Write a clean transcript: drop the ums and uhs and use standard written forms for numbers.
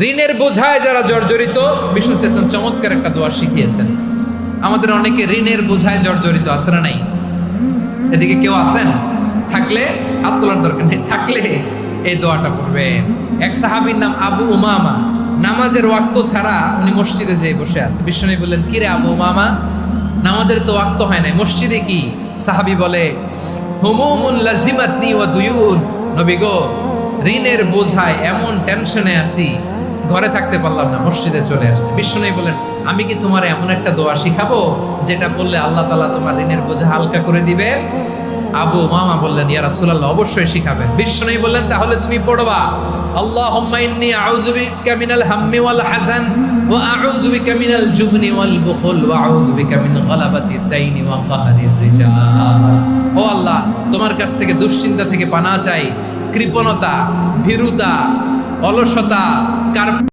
ঋণের বোঝায় যারা জর্জরিত, বিষ্ণু ইসলাম চমৎকার একটা দোয়া শিখিয়েছেন। আমাদের অনেকে ঋণের বোঝায় জর্জরিত, আছে না নাই? এদিকে কেউ আছেন? থাকলে হাত তোলার দরকার নেই, থাকলে এই দোয়াটা পড়বেন। এক সাহাবীর নাম আবু উমামা, নামাজের ওয়াক্ত ছাড়া উনি মসজিদে যেয়ে বসে আছে। বিষ্ণু বললেন, কি রে আবু উমামা, নামাজের তো ওয়াক্ত হয় নাই, মসজিদে কি? সাহাবী বলে, হুমুমুন লাজিমাতনি ওয়া দুয়ুন। নবী গো, ঋণের বোঝায় এমন টেনশনে আছি, ঘরে থাকতে পারলাম না, মসজিদে চলে আসছে। বিষ্ণু বলেন, আমি কি তোমার এমন একটা দোয়া শিখাবো যেটা বললে আল্লাহ তাআলা তোমার ঋণের বোঝা হালকা করে দিবে? আবু উমামা বললেন, ইয়া রাসূলুল্লাহ, অবশ্যই শিখাবেন। বিষ্ণু বললেন, তাহলে তুমি পড়বা, আল্লাহুম্মা ইন্নী আউযু বিকা মিনাল হাম্মি ওয়াল হাযান ওয়া আউযু বিকা মিনাল জুবনি ওয়াল বুখল ওয়া আউযু বিকা মিন গালাবাতিদ দাইনি ওয়া কাহরির রিজাল। ও আল্লাহ, তোমার কাছ থেকে দুশ্চিন্তা থেকে পানাহ চাই, কৃপণতা, ভীরুতা, অলসতা,